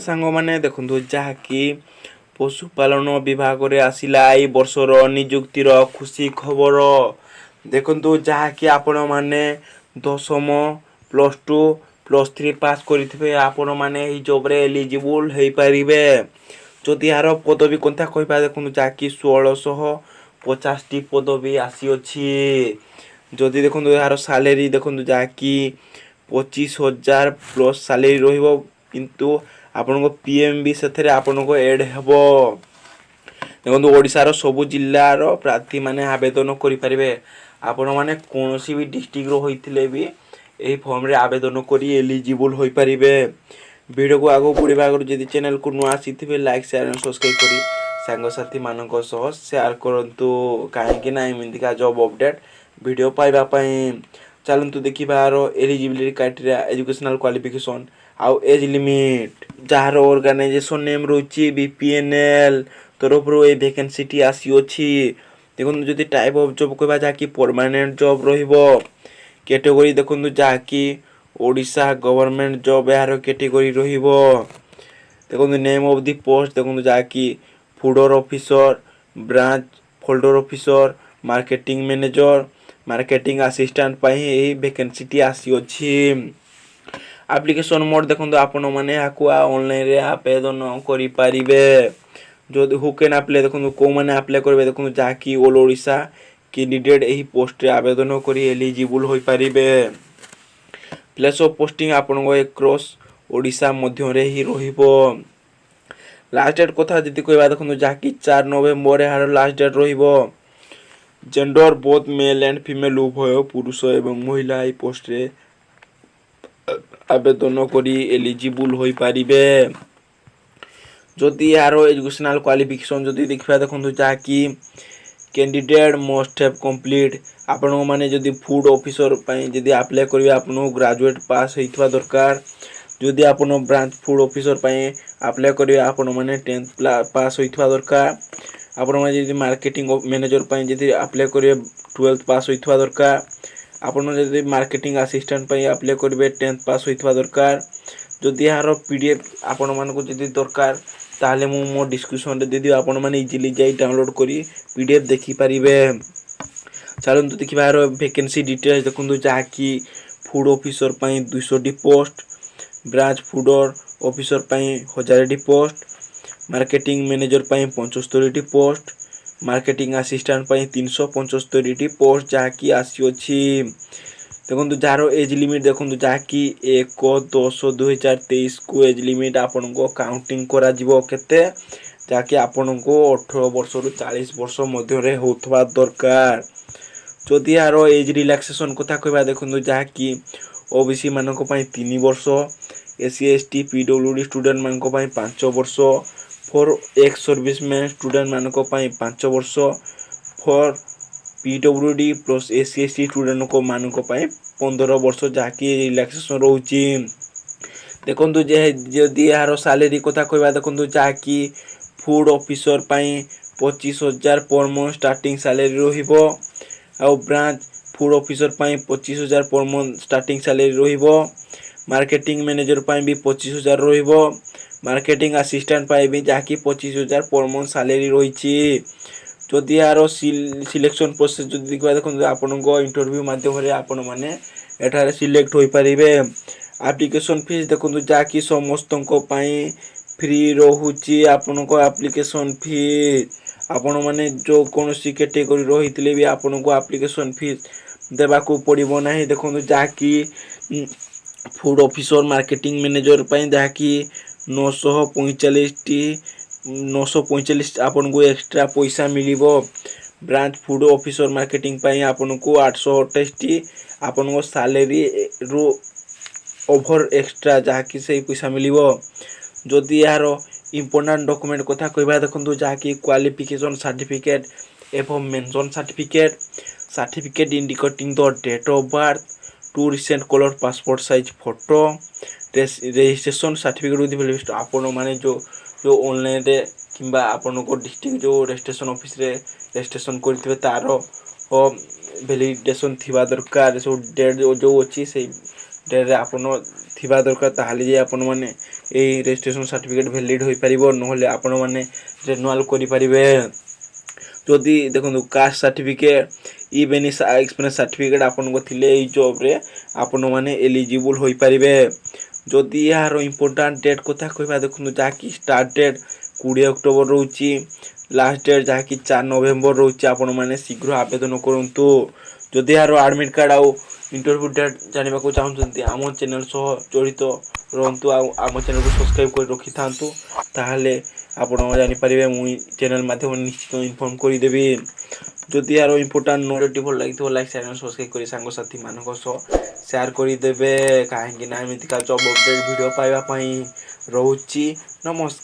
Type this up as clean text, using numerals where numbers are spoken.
सांग मैंने देखु जहाँकि पशुपालन विभाग रे आसिला ए वर्षर नियुक्तिर खुशी खबर देखु जहाँकि आपण मैंने 10म +2 +3 पास करेंगे आपण मैंने जॉब रे एलिजिबल हो पारे जदि यार पदवी कथा कह देखो जहाँकि 1650 पदवी आसी जदि देखो यार सालेरी देखो जहाँकि 25,000 प्लस सालेरी रहिबो किंतु आपण को पीएम भी से आपण को एड हेबो देखो ओडिशार सबु जिल्लार प्रार्थी माने आवेदन करि परिबे आपण माने कोनोसी भी डिस्ट्रिक्ट रो होइथिले भी एही फॉर्म रे आवेदन करी एलिजिबल होई परिबे वीडियो को आगो पुडीबा आगु जदि चैनल को नुआ आसीथिबे लाइक शेयर एंड सब्सक्राइब करी सांग साथी मानको सह शेयर करंतु काहे कि ना एमिंदिका जॉब अपडेट वीडियो पाइबा पई चलंतु देखिबार एलिजिबिलिटी क्राइटेरिया एजुकेशनल क्वालिफिकेशन आउ एज लिमिट जार ऑर्गेनाइजेशन नेम रोची बीपीएनएल तरफ रो ए वैकेंसी टी आसी अछि देखुन जदि टाइप ऑफ जॉब कहबा जाकी परमानेंट जॉब रहिबो कैटेगरी देखुन जाकी ओडिशा गवर्नमेंट जॉब यार कैटेगरी रहिबो देखुन नेम ऑफ द पोस्ट देखुन जाकी फूडर ऑफिसर ब्रांच फोल्डर officer marketing manager marketing assistant पाई एही वैकेंसी टी आसी अछि एप्लिकेशन मोड देखो आपण मैंने ऑनलाइन रे आवेदन करि पारिबे जो हु कैन अप्लाई देखो को मैंने अप्लाई करबे देखो जाकी ऑल ओडिशा कैंडिडेट एही पोस्ट रे आवेदन करि एलिजिबल होई पारिबे प्लेस ऑफ पोस्टिंग आपण को क्रॉस ओडिशा मध्य रे ही रहिबो लास्ट डेट कथा जति कहबा देखो जाकी 4 नवंबर रे हार लास्ट डेट रहिबो gender both male and female उभय पुरुष एवं महिला ए पोस्ट रे आवेदन करी एलिजिबल होई पारिबे जदि यार एजुकेशनल क्वालिफिकेशन जदि देखबा देखो जाकी कैंडिडेट मस्ट हैव कंप्लीट आपण माने जदि फूड ऑफिसर पई जदि अप्लाई करबे आपण ग्रेजुएट पास होइतबा दरकार जदि आपण ब्रांच फूड ऑफिसर पई अप्लाई करबे आपण माने 10th पास होइतबा दरकार आपण माने जदि मार्केटिंग मैनेजर पई जदि अप्लाई करबे 12th पास होइतबा दरकार आपण जदि मार्केटिंग असिस्टेंट पई अप्लाई करबे 10th पास होइतबा दरकार जदि यार पीडीएफ आपण मानको जदि दरकार ताले मो डिस्क्रिप्शन रे देदी आपण माने इजीली जाई डाउनलोड करी पीडीएफ देखि परिबे चलंतु देखिबार वैकेंसी डिटेल्स देखुंदु जाकी फूड ऑफिसर पई 200 D post branch fodder officer पई 1000 डी पोस्ट मार्केटिंग मैनेजर पई 75 डी पोस्ट मार्केटिंग असिस्टेंट पई 375 डी पोस्ट जाकी आसी अछि देखो जार एज लिमिट देखो जाकी 1/10/2023 को एज लिमिट आपण को काउंटिंग करा जिवो केते जाकी आपण को 18 वर्ष रु 40 वर्ष मध्य रे होथवा दरकार जदि यार एज रिलैक्सेशन कथा कहबा देखो जाकी ओबीसी मानको पई 3 वर्ष एससी एसटी पीडब्ल्यूडी स्टूडेंट मानको पई 5 वर्ष फॉर एक्स सर्विसमैन स्टूडेंट मानको पई 5 वर्ष for PWD plus SC ST student को मानको पई 15 वर्ष जाकी रिलैक्सेशन रहउची देखंतु जे जदि यार सैलरी कथा कहबा देखंतु जाकी फूड ऑफिसर पई 25,000 पर मंथ स्टार्टिंग सैलरी रहिबो आ ब्रांच फूड ऑफिसर पई 25,000 पर मंथ स्टार्टिंग सैलरी रहिबो मार्केटिंग मैनेजर पई भी 25,000 रहिबो मार्केटिंग असिस्टेंट पई भी जाकी 25,000 पर मंथ सैलरी रहिची जदि यार सिलेक्शन प्रोसेस जदि देखबा देखो आपण को इंटरव्यू माध्यम रे आपण माने एठारे सिलेक्ट होई परिबे एप्लीकेशन फीस देखो जाकी समस्त को पई फ्री रहउची आपण को एप्लीकेशन फीस आपण माने जो कोनोसी कैटेगरी रहितले भी आपण को एप्लीकेशन फीस देबा को पड़िबो नाही देखो जाकी फूड ऑफिसर मार्केटिंग मैनेजर पई जाकी 945 आपन को एक्स्ट्रा पैसा मिलिबो ब्रांच फूड ऑफिसर मार्केटिंग पई आपन को 828 आपन को सैलरी रो ओवर एक्स्ट्रा जाकी से पैसा मिलिबो जदि यार इंपोर्टेंट डॉक्यूमेंट कथा कहबा देखंतु जाकी क्वालिफिकेशन सर्टिफिकेट एवं mention certificate indicating the date of birth 2 recent colour passport size photo registration certificate with valid आपण माने जो ऑनलाइन रे किंबा आपण को डिस्ट्रिक्ट जो रजिस्ट्रेशन ऑफिस रे रजिस्ट्रेशन करथिबे तारो वैलिडेशन थिबा दरकार सो डेट जो अछि से डेट रे आपण थिबा दरकार ताहाले जे आपण माने ए रेजिस्ट्रेशन सर्टिफिकेट वैलिड होई परिबो नहले आपण माने रिन्यूअल करि परिबे जदि देखो caste certificate even experience certificate आपन को थिले ए जॉब रे आपण माने एलिजिबल होई परिबे जदि यार इंपोर्टेंट डेट कथा कहबा देखो जाकि स्टार्ट डेट 20 अक्टोबर रोची लास्ट डेट जाकि 4 नवंबर रोची आपण माने शीघ्र आवेदन करंतु जदि यार एडमिट कार्ड आउ इंटरव्यू डेट जानिबा को चाहउछन्ती आम चैनल सह जड़ित रहंतु आम चैनल को सब्सक्राइब कर रखि थांतु ताहाले आपण जानि परिबे मु चैनल माध्यम निश्चित इन्फॉर्म करि देबी जदि यार इंपोर्टेंट नोटिव भल लागितो लाइक चैनल सब्सक्राइब करि संग साथी मानको सह शेयर करि देबे काहे कि ना एमितिका जॉब अपडेट वीडियो पाइबा पई रहउची नमस्कार।